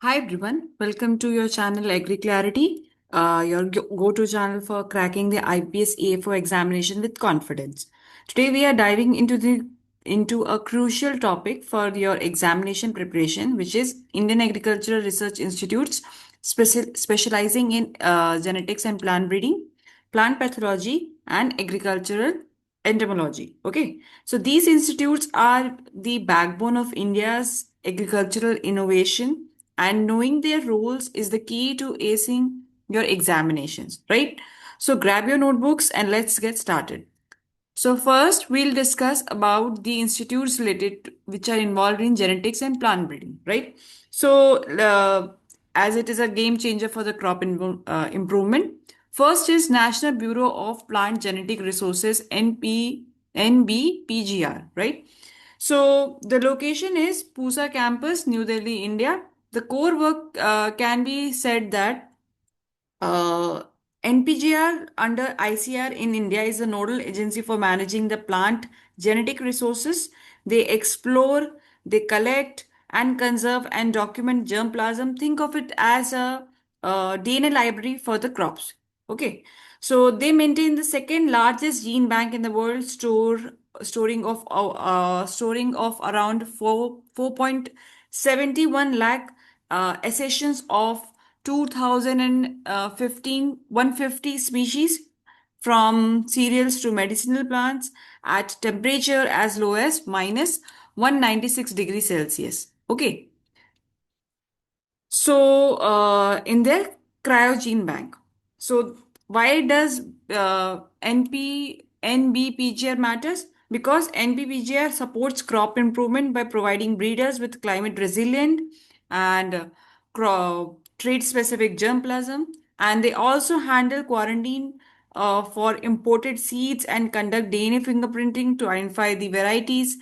Hi everyone, welcome to your channel Agriclarity, your go-to channel for cracking the IBPS AFO examination with confidence. Today we are diving into a crucial topic for your examination preparation, which is Indian Agricultural Research Institutes specializing in genetics and plant breeding, plant pathology, and agricultural entomology. Okay, so these institutes are the backbone of India's agricultural innovation, and knowing their roles is the key to acing your examinations, right? So grab your notebooks and let's get started. So first we'll discuss about the institutes related which are involved in genetics and plant breeding, right? So as it is a game changer for the improvement, first is National Bureau of Plant Genetic Resources, NBPGR, right? So the location is Pusa campus, New Delhi, India. The core work can be said that uh, NPGR under ICR in India is a nodal agency for managing the plant genetic resources. They explore, they collect and conserve and document germplasm. Think of it as a DNA library for the crops. Okay, so they maintain the second largest gene bank in the world, storing of around 4.71 lakh accessions of 2015 150 species from cereals to medicinal plants at temperature as low as minus 196 degrees Celsius. Okay, so, in their cryogene bank. So, why does NBPGR matters? Because NBPGR supports crop improvement by providing breeders with climate resilient and trait specific germplasm, and they also handle quarantine for imported seeds and conduct DNA fingerprinting to identify the varieties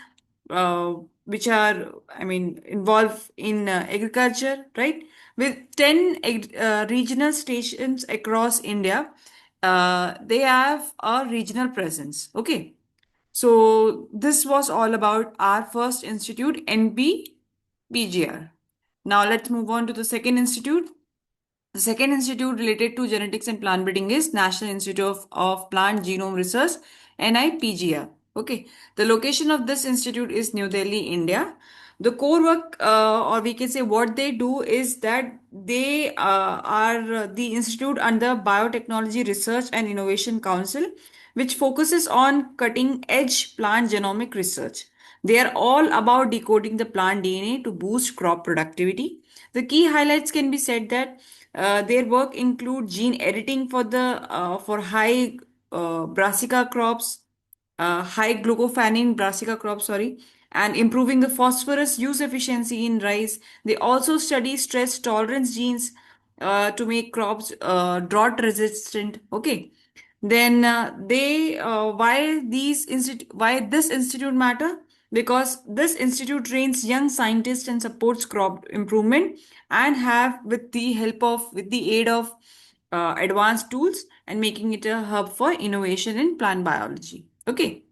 which are, involved in agriculture, right? With 10 regional stations across India, they have a regional presence. Okay. So this was all about our first institute, NBPGR. Now let's move on to the second institute. The second institute related to genetics and plant breeding is National Institute of Plant Genome Research, NIPGR. Okay, the location of this institute is New Delhi, India. The core work, or we can say what they do, is that they are the institute under Biotechnology Research and Innovation Council, which focuses on cutting edge plant genomic research. They are all about decoding the plant DNA to boost crop productivity. The key highlights can be said that their work include gene editing for high brassica crops, high glucophanin brassica crops, sorry, and improving the phosphorus use efficiency in rice. They also study stress tolerance genes to make crops drought resistant. Okay. Then they why this institute matter? Because this institute trains young scientists and supports crop improvement and have with the aid of advanced tools and making it a hub for innovation in plant biology. Okay.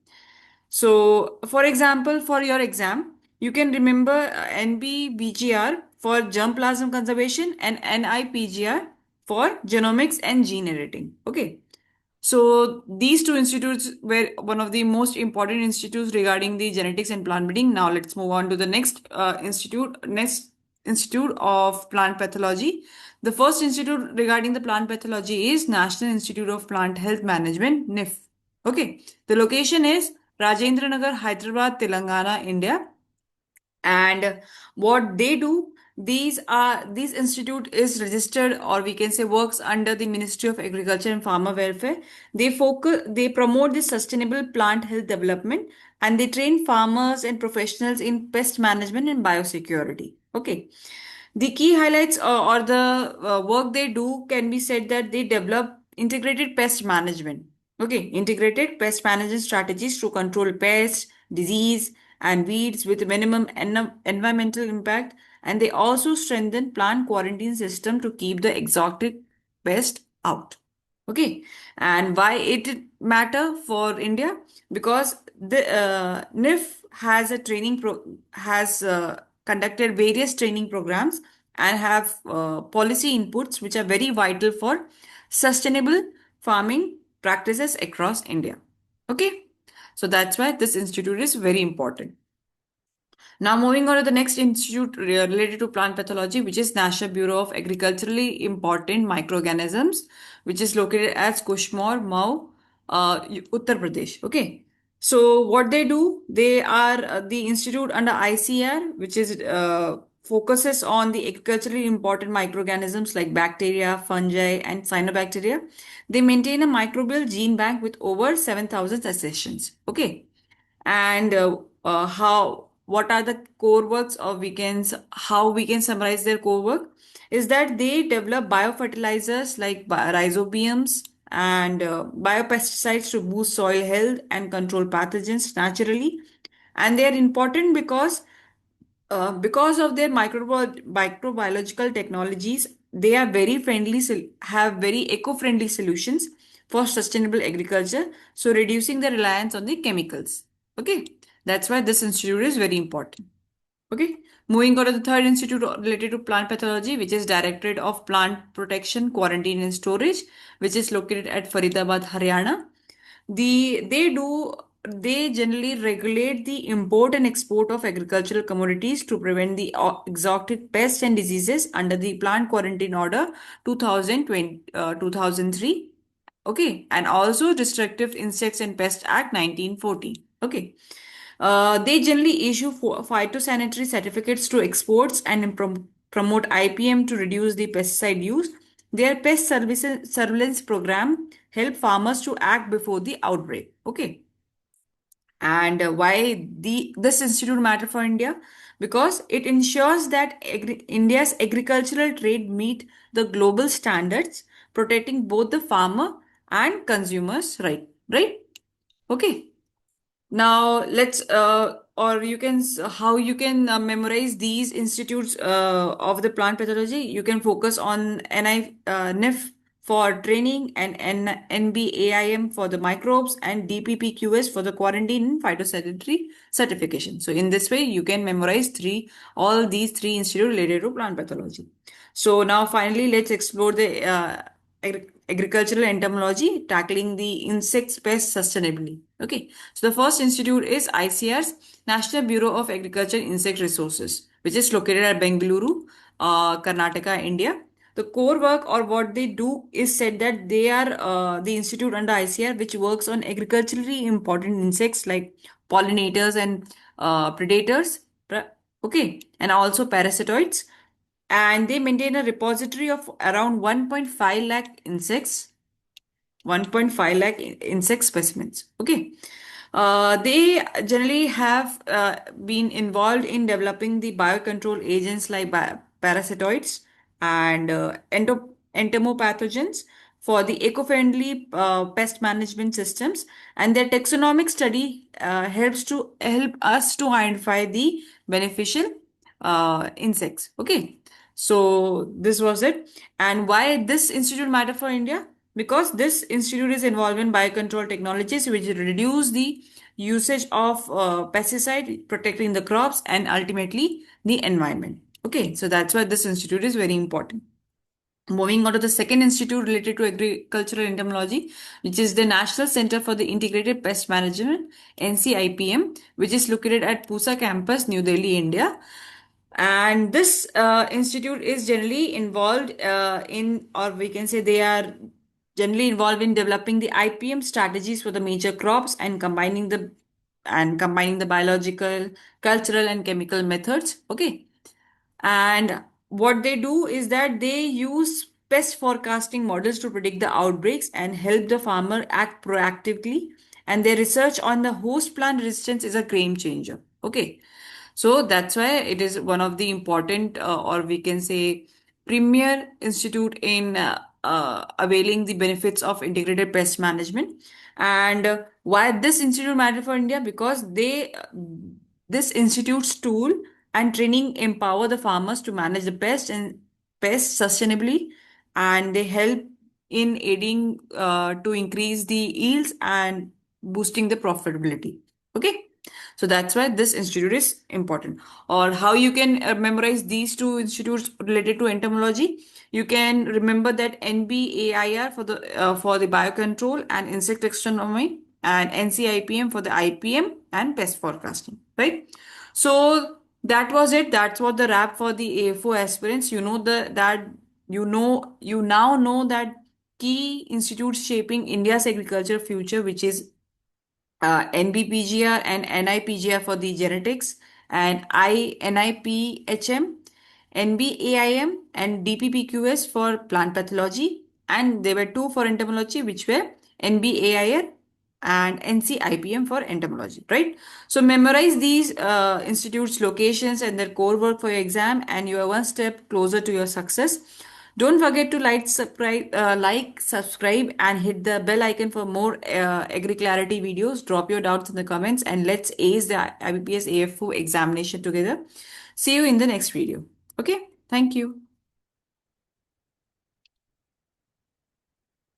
So, for example, for your exam, you can remember NBBGR for germplasm conservation and NIPGR for genomics and gene editing. Okay. So these two institutes were one of the most important institutes regarding the genetics and plant breeding. Now let's move on to the next institute of plant pathology. The first institute regarding the plant pathology is National Institute of Plant Health Management, NIF. Okay, the location is Rajendra Nagar, Hyderabad, Telangana, India. And what they do, these institute is registered, or we can say works under the Ministry of Agriculture and Farmer Welfare. They promote the sustainable plant health development, and they train farmers and professionals in pest management and biosecurity. Okay, the key highlights or the work they do can be said that they develop integrated pest management. Okay, integrated pest management strategies to control pests, disease, and weeds with minimum environmental impact. And they also strengthen plant quarantine system to keep the exotic pest out. Okay, and why it matter for India? Because the NIF has conducted various training programs and have policy inputs which are very vital for sustainable farming practices across India. Okay, so that's why this institute is very important. Now, moving on to the next institute related to plant pathology, which is National Bureau of Agriculturally Important Microorganisms, which is located at Kushmore, Mau, Uttar Pradesh. Okay. So, what they do, they are the institute under ICR, which is focuses on the agriculturally important microorganisms like bacteria, fungi, and cyanobacteria. They maintain a microbial gene bank with over 7,000 accessions. Okay, and how what are the core works of weekends, how we can summarize their core work is that they develop biofertilizers like rhizobiums and biopesticides to boost soil health and control pathogens naturally, and they are important because of their microbiological technologies. They are very friendly, have very eco-friendly solutions for sustainable agriculture, so reducing the reliance on the chemicals. Okay, that's why this institute is very important. Okay, moving on to the third institute related to plant pathology, which is Directorate of Plant Protection, Quarantine and Storage, which is located at Faridabad, Haryana. They generally regulate the import and export of agricultural commodities to prevent the exotic pests and diseases under the Plant Quarantine Order 2020, 2003. Okay, and also Destructive Insects and Pest Act 1940. Okay. They generally issue phytosanitary certificates to exports and promote IPM to reduce the pesticide use. Their pest services surveillance program help farmers to act before the outbreak. Okay, and why this institute matter for India? Because it ensures that India's agricultural trade meet the global standards, protecting both the farmer and consumers. Right. Okay. Now or you can, how you can memorize these institutes of the plant pathology. You can focus on NIPH for training and NBAIM for the microbes and DPPQS for the quarantine and phytosanitary certification. So in this way, you can memorize all these three institutes related to plant pathology. So now finally, let's explore the agricultural entomology, tackling the insects pest sustainably. Okay, so the first institute is ICR's National Bureau of Agriculture Insect Resources, which is located at Bengaluru, Karnataka, India. The core work or what they do is said that they are the institute under ICR which works on agriculturally important insects like pollinators and predators. Okay, and also parasitoids, and they maintain a repository of around 1.5 lakh insects, 1.5 lakh insect specimens. Okay. They generally have been involved in developing the biocontrol agents like parasitoids and entomopathogens for the eco-friendly pest management systems. And their taxonomic study help us to identify the beneficial insects. Okay. So this was it. And why this institute matter for India? Because this institute is involved in biocontrol technologies which reduce the usage of pesticide, protecting the crops and ultimately the environment. Okay, so that's why this institute is very important. Moving on to the second institute related to agricultural entomology, which is the National Center for the Integrated Pest Management, NCIPM, which is located at Pusa campus, New Delhi, India. And this institute is generally involved or we can say they are generally involved in developing the IPM strategies for the major crops and combining the biological, cultural, and chemical methods. Okay, and what they do is that they use pest forecasting models to predict the outbreaks and help the farmer act proactively. And their research on the host plant resistance is a game changer. Okay, so that's why it is one of the important, or we can say, premier institute in availing the benefits of integrated pest management. And why this institute matter for India? Because this institute's tool and training empower the farmers to manage the pests sustainably, and they help in aiding to increase the yields and boosting the profitability. Okay. So that's why this institute is important. Or how you can memorize these two institutes related to entomology. You can remember that NBAIR for the biocontrol and insect taxonomy, and NCIPM for the IPM and pest forecasting, right? So that was it. That's what the wrap for the AFO aspirants. You now know that key institutes shaping India's agriculture future, which is NBPGR and NIPGR for the genetics, and NIPHM, NBAIM, and DPPQS for plant pathology. And there were two for entomology, which were NBAIR and NCIPM for entomology, right? So memorize these institutes' locations and their core work for your exam, and you are one step closer to your success. Don't forget to subscribe, and hit the bell icon for more Agriclarity videos. Drop your doubts in the comments, and let's ace the IBPS AFO examination together. See you in the next video. Okay, thank you.